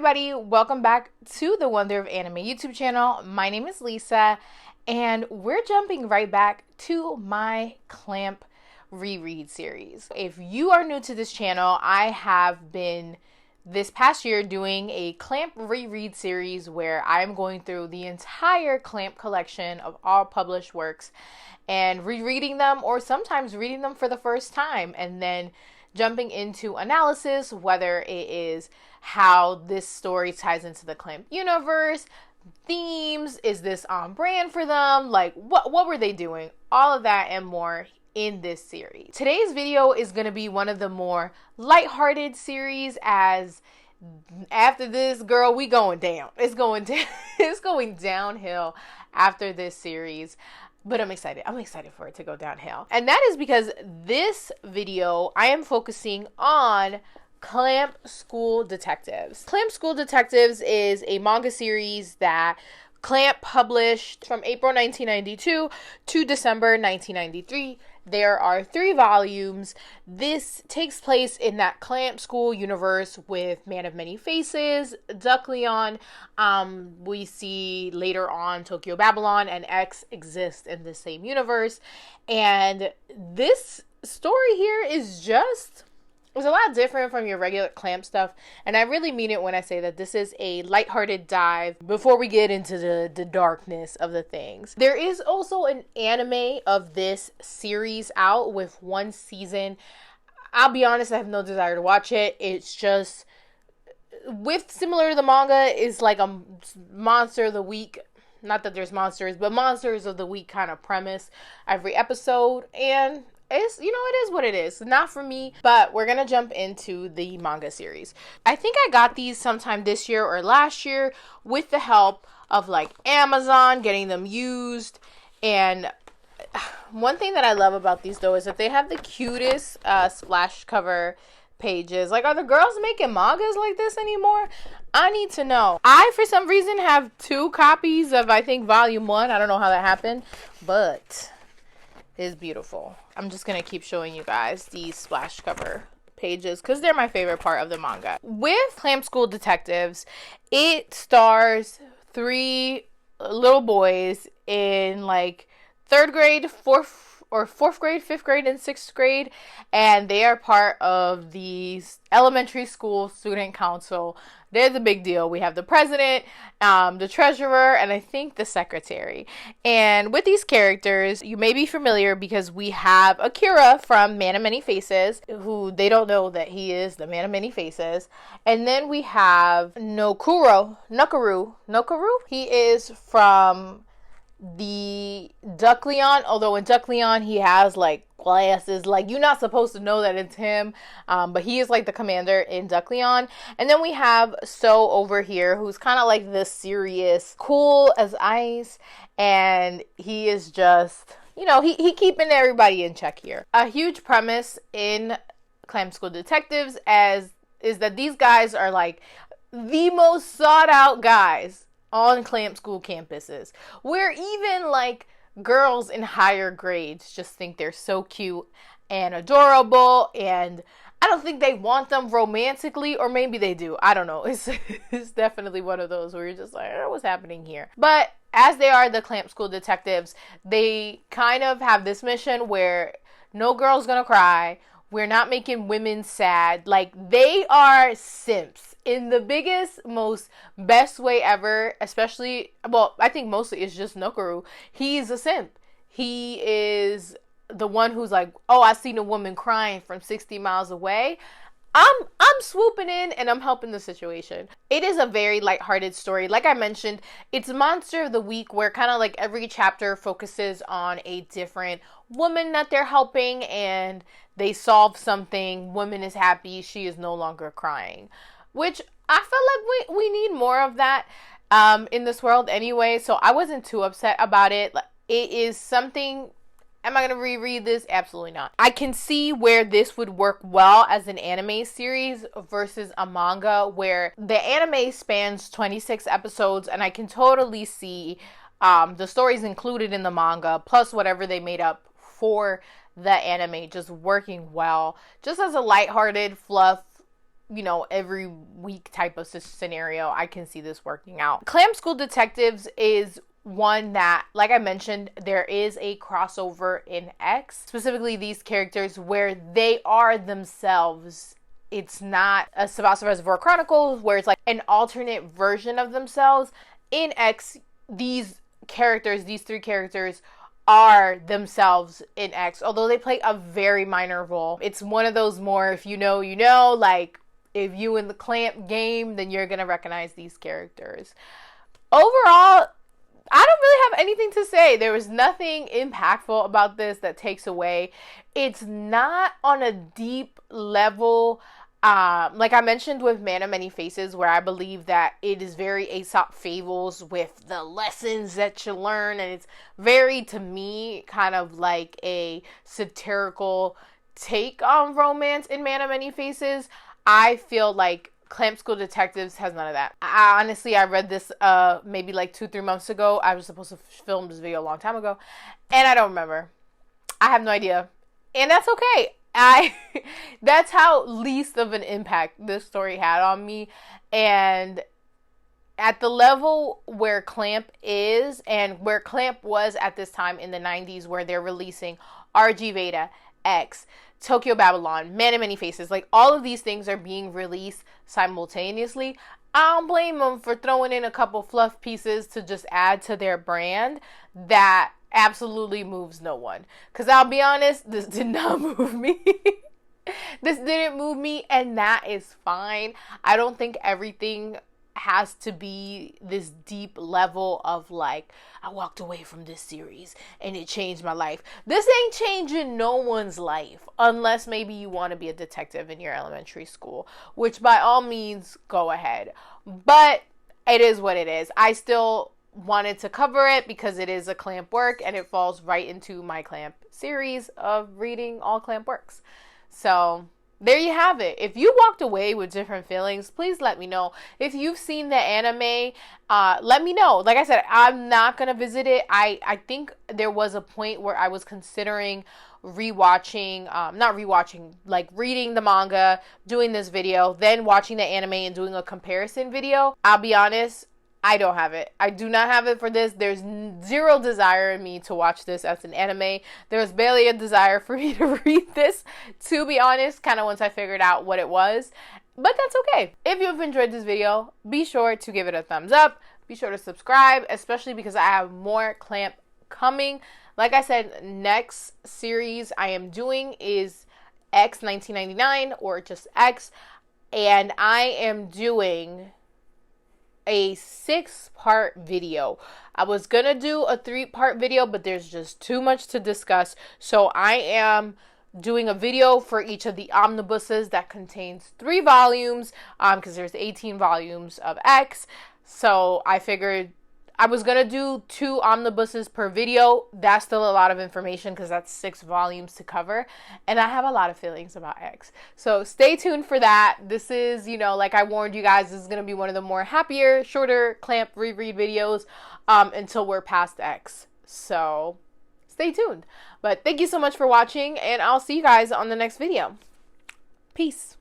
everybody, welcome back to the Wonder of Anime YouTube channel. My name is Lisa, and we're jumping right back to my Clamp Reread series. If you are new to this channel, I have been this past year doing a Clamp Reread series where I'm going through the entire Clamp collection of all published works and rereading them, or sometimes reading them for the first time and then jumping into analysis, whether it is how this story ties into the Clamp universe, themes, is this on brand for them, like what were they doing, all of that and more in this series. Today's video is going to be one of the more lighthearted series, as after this, girl, we going down. It's going down. It's going downhill after this series. But I'm excited. I'm excited for it to go downhill. And that is because this video, I am focusing on Clamp School Detectives. Clamp School Detectives is a manga series that Clamp published from April 1992 to December 1993. There are 3 volumes. This takes place in that Clamp School universe with Man of Many Faces, Duck Leon. We see later on Tokyo Babylon and X exist in the same universe. And this story here is just... it's a lot different from your regular Clamp stuff, and I really mean it when I say that this is a lighthearted dive before we get into the darkness of the things. There is also an anime of this series out with 1 season. I'll be honest, I have no desire to watch it. It's just, similar to the manga, is like a monster of the week. Not that there's monsters, but monsters of the week kind of premise every episode, and it's, you know, it is what it is. Not for me, but we're gonna jump into the manga series. I think I got these sometime this year or last year with the help of like Amazon, getting them used. And one thing that I love about these though is that they have the cutest splash cover pages. Like, are the girls making mangas like this anymore? I need to know. I, for some reason, have 2 copies of, I think, volume 1. I don't know how that happened, but is beautiful. I'm just gonna keep showing you guys these splash cover pages because they're my favorite part of the manga. With Clamp School Detectives, it stars 3 little boys in like 3rd grade, 4th grade, 5th grade, and 6th grade, and they are part of the elementary school student council. They're the big deal. We have the president, the treasurer, and I think the secretary. And with these characters, you may be familiar because we have Akira from Man of Many Faces, who they don't know that he is the Man of Many Faces. And then we have Nokaru. He is from the Duck Leon, although in Duck Leon he has like glasses, like you're not supposed to know that it's him, but he is like the commander in Duck Leon. And then we have So over here, who's kind of like this serious, cool as ice, and he is just, you know, he keeping everybody in check here. A huge premise in Clamp School Detectives is that these guys are like the most sought out guys on Clamp School campuses, where even like girls in higher grades just think they're so cute and adorable, and I don't think they want them romantically, or maybe they do. I don't know. It's definitely one of those where you're just like, oh, what's happening here? But as they are the Clamp School Detectives, they kind of have this mission where no girl's gonna cry. We're not making women sad. Like, they are simps in the biggest, most best way ever. Especially, well, I think mostly it's just Nokaru. He's a simp. He is the one who's like, oh, I seen a woman crying from 60 miles away. I'm swooping in and I'm helping the situation. It is a very lighthearted story. Like I mentioned, it's Monster of the Week, where kind of like every chapter focuses on a different woman that they're helping, and they solve something. Woman is happy. She is no longer crying, which I feel like we need more of that in this world anyway. So I wasn't too upset about it. It is something. Am I going to reread this? Absolutely not. I can see where this would work well as an anime series versus a manga, where the anime spans 26 episodes, and I can totally see the stories included in the manga, plus whatever they made up for the anime, just working well. Just as a lighthearted fluff you know, every week type of scenario, I can see this working out. Clamp School Detectives is one that, like I mentioned, there is a crossover in X, specifically these characters where they are themselves. It's not a Tsubasa Reservoir Chronicles where it's like an alternate version of themselves. In X, these characters, these three characters, are themselves in X, although they play a very minor role. It's one of those more, if you know, you know, like if you in the Clamp game, then you're gonna recognize these characters. Overall, I don't really have anything to say. There was nothing impactful about this that takes away. It's not on a deep level, like I mentioned with Man of Many Faces, where I believe that it is very Aesop Fables with the lessons that you learn, and it's very, to me, kind of like a satirical take on romance in Man of Many Faces. I feel like Clamp School Detectives has none of that. Honestly, I read this maybe like 2-3 months ago. I was supposed to film this video a long time ago, and I don't remember. I have no idea, and that's okay. That's how least of an impact this story had on me. And at the level where Clamp is, and where Clamp was at this time in the 90s, where they're releasing RG Veda, X, Tokyo Babylon, Man of Many Faces, like all of these things are being released simultaneously. I don't blame them for throwing in a couple fluff pieces to just add to their brand that absolutely moves no one. Because I'll be honest, this did not move me. This didn't move me, and that is fine. I don't think everything has to be this deep level of like, I walked away from this series and it changed my life. This ain't changing no one's life, unless maybe you want to be a detective in your elementary school, which by all means, go ahead. But it is what it is. I still wanted to cover it because it is a Clamp work, and it falls right into my Clamp series of reading all Clamp works. So there you have it. If you walked away with different feelings, please let me know. If you've seen the anime, let me know. Like I said, I'm not going to visit it. I think there was a point where I was considering rewatching, not rewatching, like reading the manga, doing this video, then watching the anime and doing a comparison video. I'll be honest, I don't have it. I do not have it for this. There's zero desire in me to watch this as an anime. There's barely a desire for me to read this, to be honest, kind of once I figured out what it was. But that's okay. If you've enjoyed this video, be sure to give it a thumbs up. Be sure to subscribe, especially because I have more Clamp coming. Like I said, next series I am doing is X 1999, or just X. And I am doing a 6-part video. I was gonna do a 3-part video, but there's just too much to discuss. So I am doing a video for each of the omnibuses that contains 3 volumes, because there's 18 volumes of X. So I figured I was going to do 2 omnibuses per video. That's still a lot of information because that's 6 volumes to cover. And I have a lot of feelings about X. So stay tuned for that. This is, you know, like I warned you guys, this is going to be one of the more happier, shorter Clamp reread videos until we're past X. So stay tuned. But thank you so much for watching, and I'll see you guys on the next video. Peace.